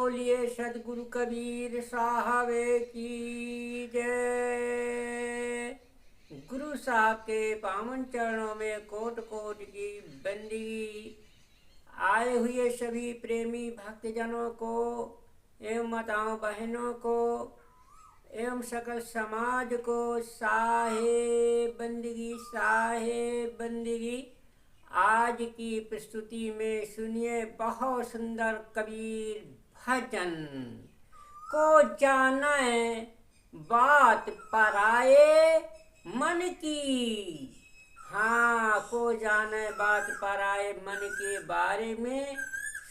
बोलिए सदगुरु कबीर साहब की जय। गुरु साहब के पावन चरणों में कोट कोट की बंदगी। आए हुए सभी प्रेमी भक्तजनों को एवं माताओं बहनों को एवं सकल समाज को साहे बंदगी। आज की प्रस्तुति में सुनिए बहुत सुंदर कबीर भजन। को जाने बात पराए मन की। हाँ, को जाने बात पराए मन के बारे में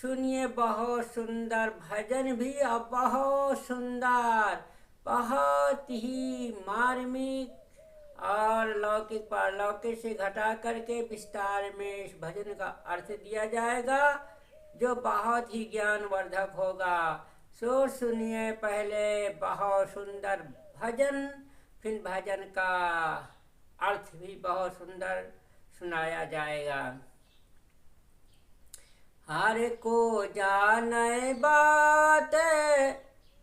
सुनिए बहुत सुंदर भजन भी और बहुत सुंदर, बहुत ही मार्मिक और लौकिक पारलौकिक से घटा करके विस्तार में इस भजन का अर्थ दिया जाएगा, जो बहुत ही ज्ञानवर्धक होगा। सो सुनिए पहले बहुत सुंदर भजन, फिर भजन का अर्थ भी बहुत सुंदर सुनाया जाएगा। हर को जाने बात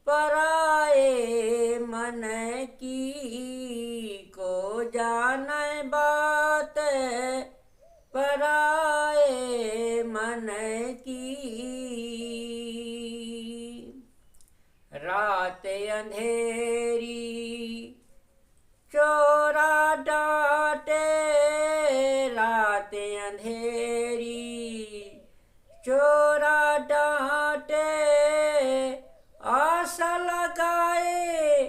पराए मन की। को जाने बात पराए मन की। रात अंधेरी चोरा डांटे। रात अंधेरी चोरा डांटे। आशा लगाए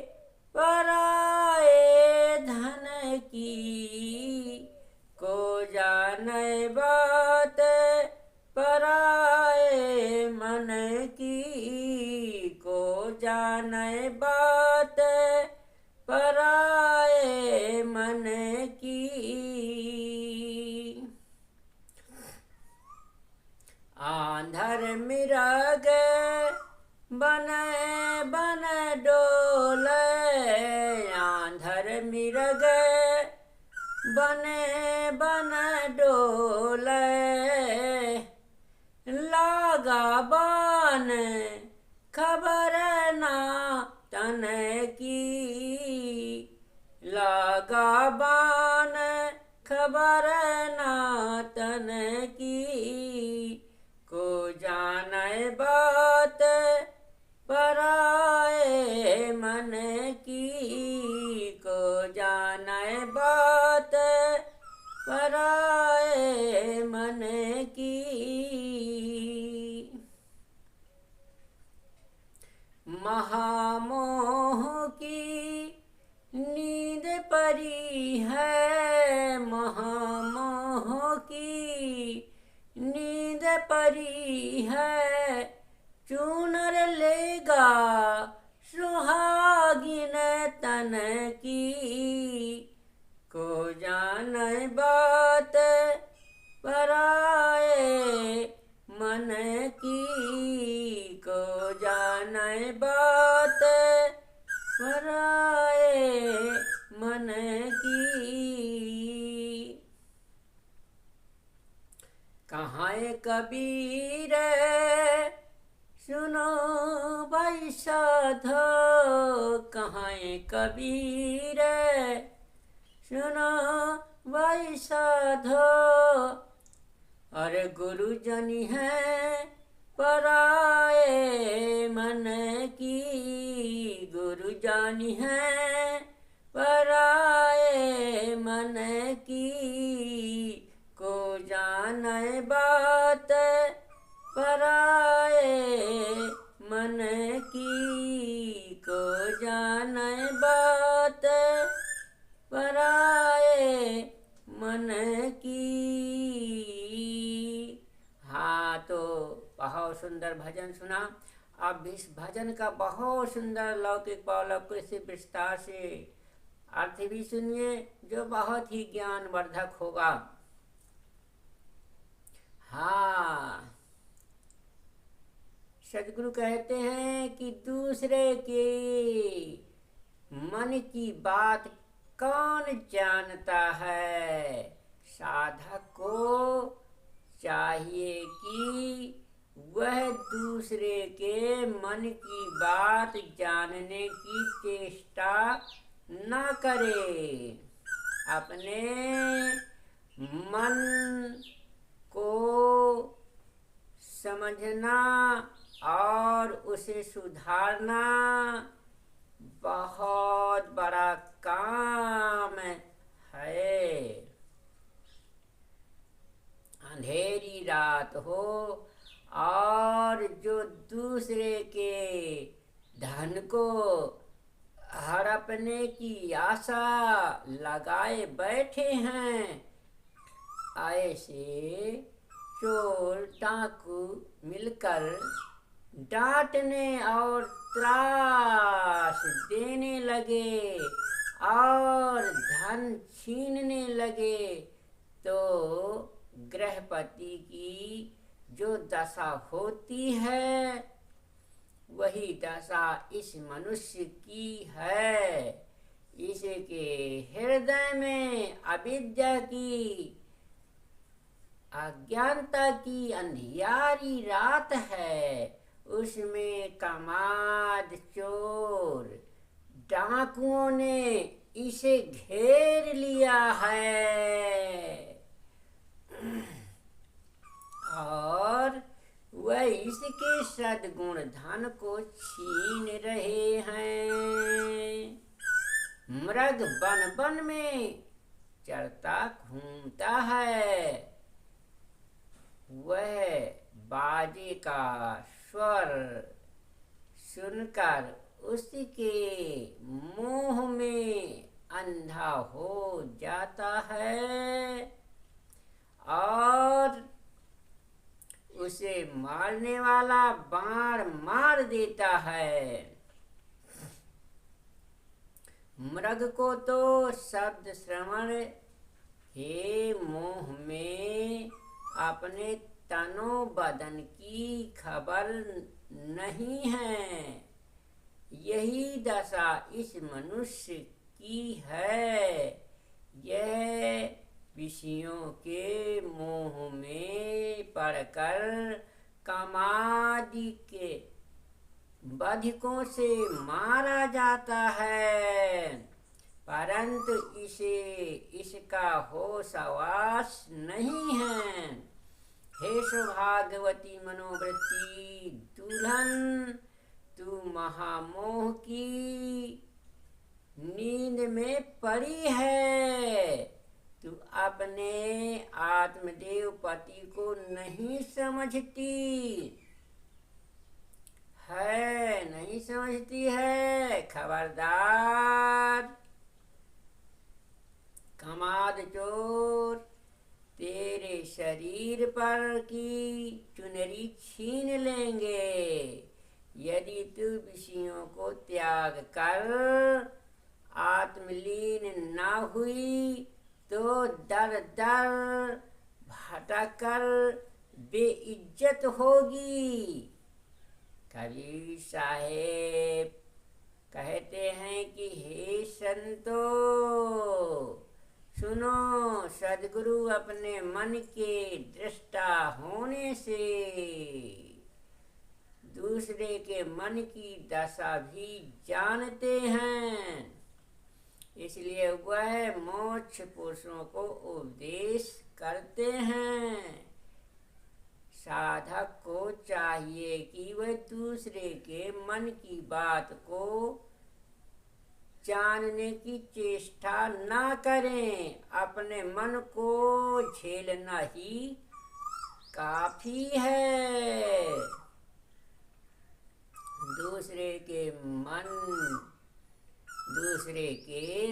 पराए धन की। को जाने बात पराए मन की। को जाने बात पराए मन की। आंधर मिरग बन बन डोले। आंधर मिरग बन बन डोले। लागा बान खबर ना तन की। लागा बान खबर ना तन की। को जाने बात पराए मन की। को जाने बात पराए मन की। महामोह की नींद परी है। महामोह की नींद परी है। चूनर लेगा सुहागिन तन की। को जाने बात पराए मन की। को जाने बात पराए मन की। कहाँ कबीर सुनो भाई साधो। कहाँ कबीर सुनो भाई साधो। अरे गुरु जनी है पराए मन की। गुरु जानी है पराए मन की। को जाने बात पराए मन की। को जाने बात पराए मन की। हाँ, तो बहुत सुंदर भजन सुना। अब इस भजन का बहुत सुंदर लौकिक पारलौकिक से विस्तार से अर्थ भी सुनिए, जो बहुत ही ज्ञानवर्धक होगा। हाँ, सदगुरु कहते हैं कि दूसरे के मन की बात कौन जानता है। साधक को चाहिए कि वह दूसरे के मन की बात जानने की चेष्टा न करे। अपने मन को समझना और उसे सुधारना बहुत बड़ा काम है। अंधेरी रात हो और जो दूसरे के धन को हड़पने की आशा लगाए बैठे हैं, ऐसे चोर डाकू मिलकर डांटने और त्रास देने लगे और धन छीनने लगे, तो गृहपति की जो दशा होती है वही दशा इस मनुष्य की है। इसके हृदय में अविद्या की, अज्ञानता की अंधियारी रात है। उसमें कामाद चोर डाकुओं ने इसे घेर लिया है और वह इसके सद्गुण धन को छीन रहे हैं। मृग बन बन में चरता घूमता है, वह बाजे का स्वर सुनकर उसके मोह में अंधा हो जाता है और उसे मारने वाला बाण मार देता है। मृग को तो शब्द श्रवण के मोह में अपने तनो बदन की खबर नहीं है। यही दशा इस मनुष्य की है। यह विषयों के मोह में पड़कर कामादि के बधिकों से मारा जाता है, परंतु इसे इसका होश आवास नहीं है। हे सौभाग्यवती मनोवृत्ति दुल्हन, तू महामोह की नींद में पड़ी है। तू अपने आत्मदेव पति को नहीं समझती है, नहीं समझती है। खबरदार कामाद चोर, तेरे शरीर पर की चुनरी छीन लेंगे यदि तू विषयों को त्याग कर आत्मलीन न हुई तो दर दर भटकर बेइज्जत होगी। कबीर साहेब कहते हैं कि हे संतो सुनो, सद्गुरु अपने मन के दृष्टा होने से दूसरे के मन की दशा भी जानते हैं, इसलिए वह मोक्ष पुरुषों को उपदेश करते हैं। साधक को चाहिए कि वह दूसरे के मन की बात को जानने की चेष्टा न करें। अपने मन को झेलना ही काफी है। दूसरे के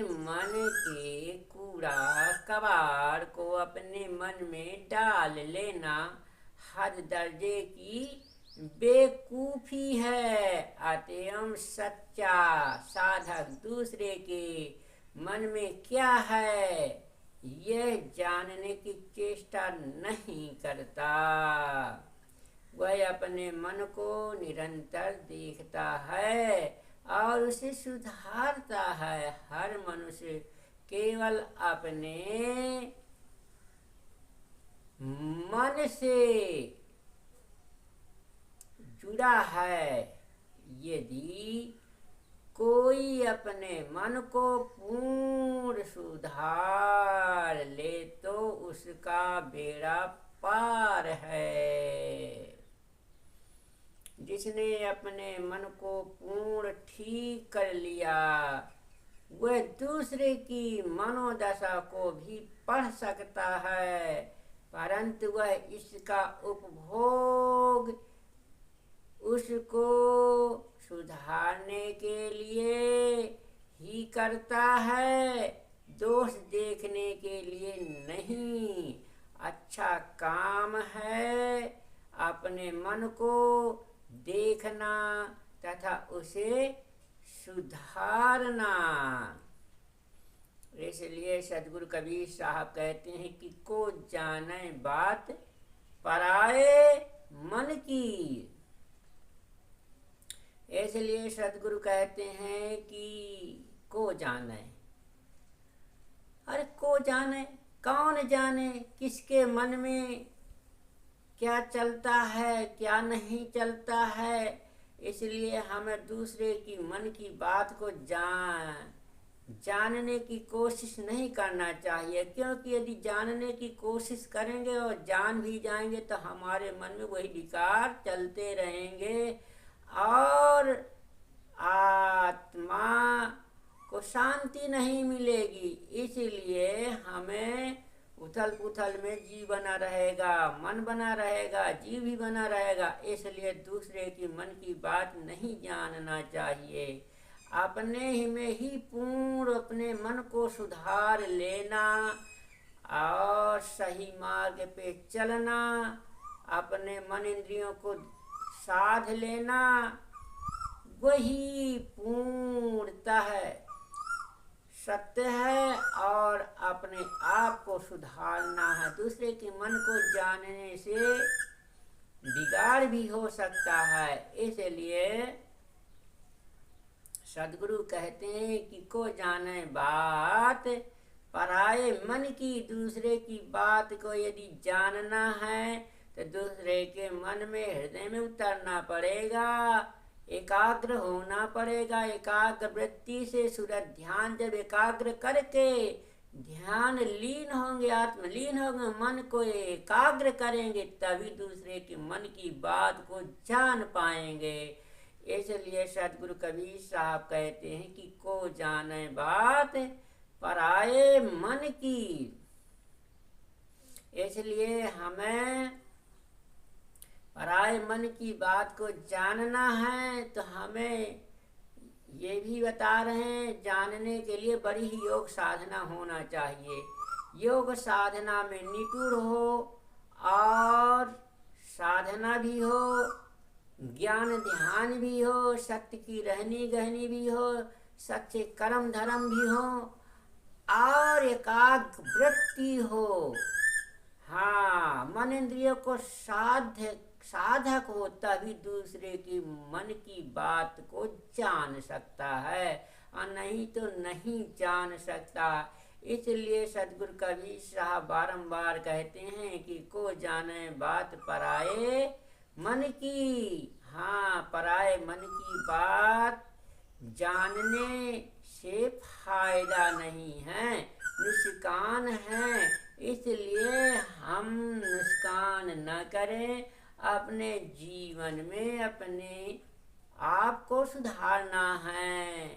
मन के कूड़ा कबाड़ को अपने मन में डाल लेना हद दर्जे की बेकूफी है। अतएव सच्चा साधक दूसरे के मन में क्या है यह जानने की चेष्टा नहीं करता। वह अपने मन को निरंतर देखता है और उसे सुधारता है। हर मनुष्य केवल अपने मन से जुड़ा है। यदि कोई अपने मन को पूर्ण सुधार ले तो उसका बेड़ा पार है। जिसने अपने मन को पूर्ण ठीक कर लिया वह दूसरे की मनोदशा को भी पढ़ सकता है, परंतु वह इसका उपभोग उसको सुधारने के लिए ही करता है, दोष देखने के लिए नहीं। अच्छा काम है अपने मन को देखना तथा उसे सुधारना। इसलिए सदगुरु कबीर साहब कहते हैं कि को जाने बात पराए मन की। इसलिए सदगुरु कहते हैं कि को जाने। अरे को जाने, कौन जाने किसके मन में क्या चलता है क्या नहीं चलता है। इसलिए हमें दूसरे की मन की बात को जानने की कोशिश नहीं करना चाहिए, क्योंकि यदि जानने की कोशिश करेंगे और जान भी जाएंगे तो हमारे मन में वही विकार चलते रहेंगे और आत्मा को शांति नहीं मिलेगी। इसलिए हमें उथल पुथल में जी बना रहेगा, मन बना रहेगा, जीव भी बना रहेगा। इसलिए दूसरे की मन की बात नहीं जानना चाहिए। अपने ही में ही पूर्ण अपने मन को सुधार लेना और सही मार्ग पे चलना, अपने मन इंद्रियों को साध लेना, वही पूर्णतः सत्य है और अपने आप को सुधारना है। दूसरे के मन को जानने से बिगाड़ भी हो सकता है। इसलिए सदगुरु कहते हैं कि को जाने बात पराये मन की। दूसरे की बात को यदि जानना है तो दूसरे के मन में हृदय में उतरना पड़ेगा, एकाग्र होना पड़ेगा। एकाग्र वृत्ति से सूरज ध्यान जब एकाग्र करके ध्यान लीन होंगे, आत्मलीन होंगे, मन को एकाग्र करेंगे, तभी दूसरे के मन की बात को जान पाएंगे। इसलिए सदगुरु कबीर साहब कहते हैं कि को जाने बात पराये मन की। इसलिए हमें पराये मन की बात को जानना है तो हमें ये भी बता रहे हैं, जानने के लिए बड़ी ही योग साधना होना चाहिए। योग साधना में निपुण हो और साधना भी हो, ज्ञान ध्यान भी हो, सत्य की रहनी गहनी भी हो, सच्चे कर्म धर्म भी हो और एकाग्र वृत्ति हो। हाँ, मन इंद्रियों को साधक हो तभी दूसरे की मन की बात को जान सकता है और नहीं तो नहीं जान सकता। इसलिए सदगुरु कबीर साहब बारंबार कहते हैं कि को जाने बात पराये मन की। हाँ, पराये मन की बात जानने से फायदा नहीं है, नुकसान है। इसलिए हम नुकसान न करें, अपने जीवन में अपने आप को सुधारना है।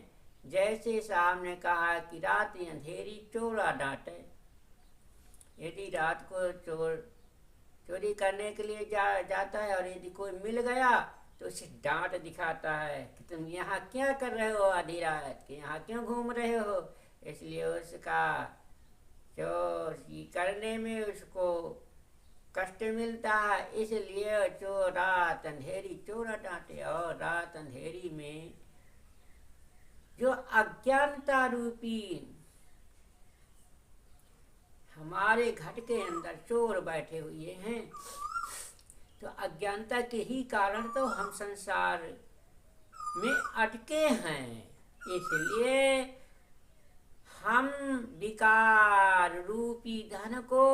जैसे साहब ने कहा कि रात अंधेरी चोरा डांटे। यदि रात को चोरी करने के लिए जाता है और यदि कोई मिल गया तो उसे डांट दिखाता है कि तुम यहाँ क्या कर रहे हो आधी रात के, यहाँ क्यों घूम रहे हो। इसलिए उसका चोरी करने में उसको कष्ट मिलता है। इसलिए रात अंधेरी चोरा डांटे। और रात अंधेरी में जो अज्ञानता रूपी हमारे घट के अंदर चोर बैठे हुए हैं, तो अज्ञानता के ही कारण तो हम संसार में अटके हैं। इसलिए हम विकार रूपी धन को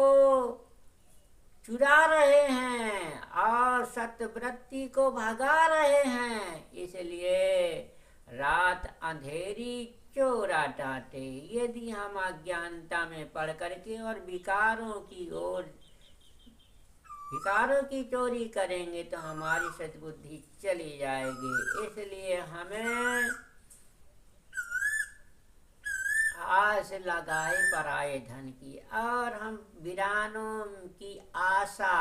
चुरा रहे हैं और सत्यवृत्ति को भगा रहे हैं। इसलिए रात अंधेरी चोरा डांटे। यदि हम अज्ञानता में पड़ करके और विकारों की चोरी करेंगे तो हमारी सद्बुद्धि चली जाएगी। इसलिए हमें आस लगाए पराये धन की, और हम वीरानों की आशा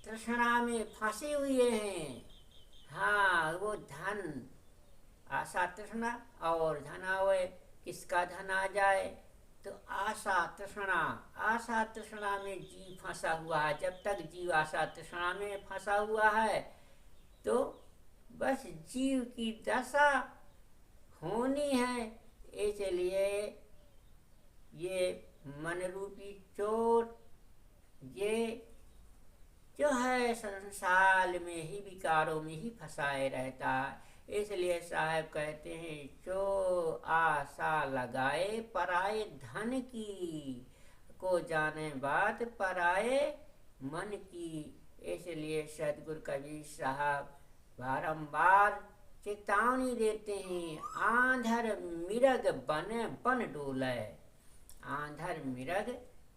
तृष्णा में फंसे हुए हैं। हाँ, वो धन, आशा तृष्णा और धन आवे, किसका धन आ जाए तो आशा तृष्णा में जीव फंसा हुआ है। जब तक जीव आशा तृष्णा में फंसा हुआ है तो बस जीव की दशा होनी है। इसलिए ये मन रूपी चोर ये जो है संसार में ही विकारों में ही फंसाए रहता है। इसलिए साहब कहते हैं, जो आशा लगाए पराये धन की, को जाने बात पराये मन की। इसलिए सदगुरु कबीर साहब बारंबार चेतावनी देते हैं, आंधर मिरग बने बन डोले। आंधर मिरग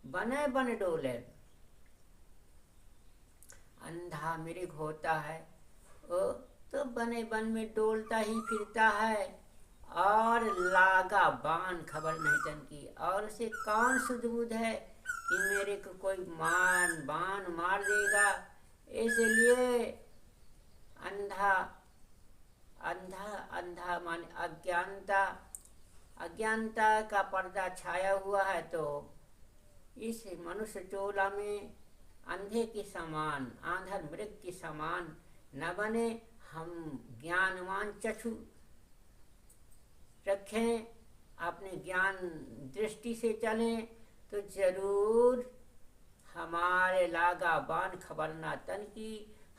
बने बन डोले। अंधा मिर्ग होता है वो तो बने बन में डोलता ही फिरता है, और लागा बाण खबर नहीं तन की। और उसे कौन सुध बुध है कि मेरे को कोई बाण मार देगा। इसलिए अंधा मान अज्ञानता का पर्दा छाया हुआ है। तो इस मनुष्य चोला में अंधे के समान, आंधर मृग के समान न बने। हम ज्ञानवान चक्षु रखें, अपने ज्ञान दृष्टि से चलें तो जरूर हमारे लागा बाण खबर ना तन की।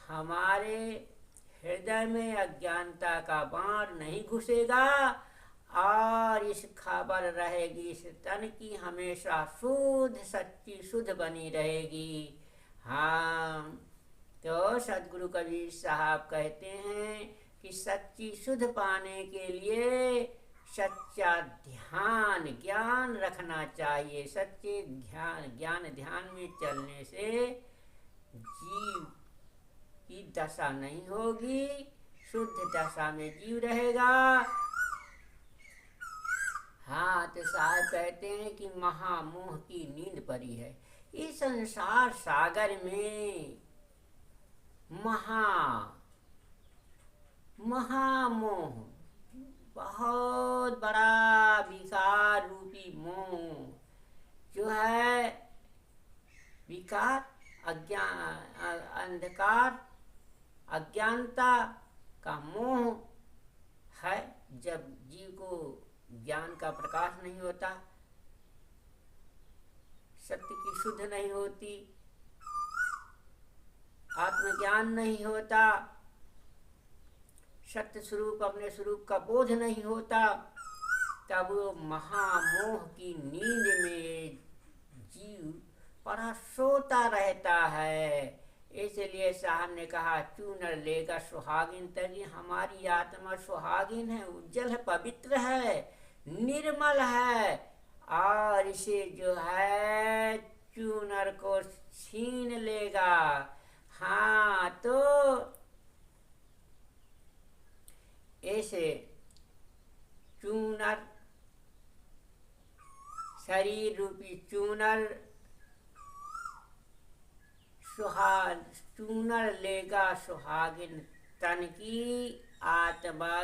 हमारे हृदय में अज्ञानता का बाण नहीं घुसेगा, और इस खबर रहेगी इस तन की हमेशा शुद्ध सच्ची शुद्ध बनी रहेगी। हाँ, तो सदगुरु कबीर साहब कहते हैं कि सच्ची शुद्ध पाने के लिए सच्चा ज्ञान रखना चाहिए। सच्चे ध्यान में चलने से जीव की दशा नहीं होगी, शुद्ध दशा में जीव रहेगा। हाँ, तो साहब कहते हैं कि महामोह की नींद पड़ी है। इस संसार सागर में महामोह, बहुत बड़ा विकार रूपी मोह जो है, विकार अंधकार अज्ञानता का मोह है। जब जीव को ज्ञान का प्रकाश नहीं होता, सत्य की शुद्ध नहीं होती, आत्मज्ञान नहीं होता, सत्य स्वरूप अपने स्वरूप का बोध नहीं होता, तब वो महामोह की नींद में जीव पड़ा सोता रहता है। इसलिए साहब ने कहा, चूनर लेगा सुहागिन तरी। हमारी आत्मा सुहागिन है, उज्जवल है, पवित्र है, निर्मल है, और इसे जो है चूनर को छीन लेगा। हाँ, तो ऐसे चूनर, शरीर रूपी चूनर चूनर लेगा सुहागिन तन की। आत्मा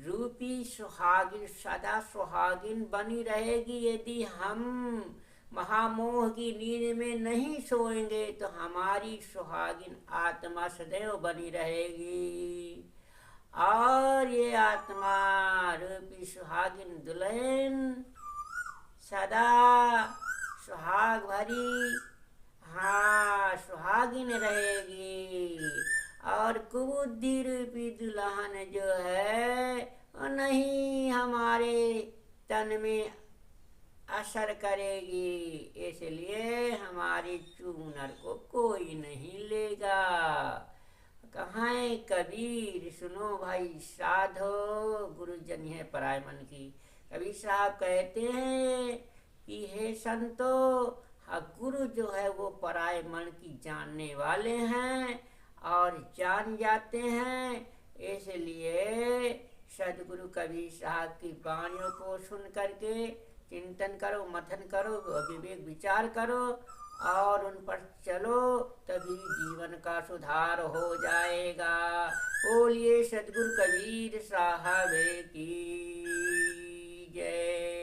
रूपी सुहागिन सदा सुहागिन बनी रहेगी। यदि हम महामोह की नींद में नहीं सोएंगे तो हमारी सुहागिन आत्मा सदैव बनी रहेगी, और ये आत्मा रूपी सुहागिन दुल्हन सदा सुहाग भरी, हाँ, सुहागिन रहेगी। और कुबुद्धि रूपी दुल्हन जो है नहीं हमारे तन में असर करेगी, इसलिए हमारी चूनर को कोई नहीं लेगा। कहाँ कबीर, सुनो भाई साधो, गुरुजन है पराय मन की। कबीर साहब कहते हैं कि हे संतो, हाँ गुरु जो है वो पराय मन की जानने वाले हैं और जान जाते हैं। इसलिए सदगुरु कबीर साहब की वाणियों को सुन करके चिंतन करो, मनन करो, विवेक विचार करो और उन पर चलो, तभी जीवन का सुधार हो जाएगा। बोलिए सदगुरु कबीर साहब की जय।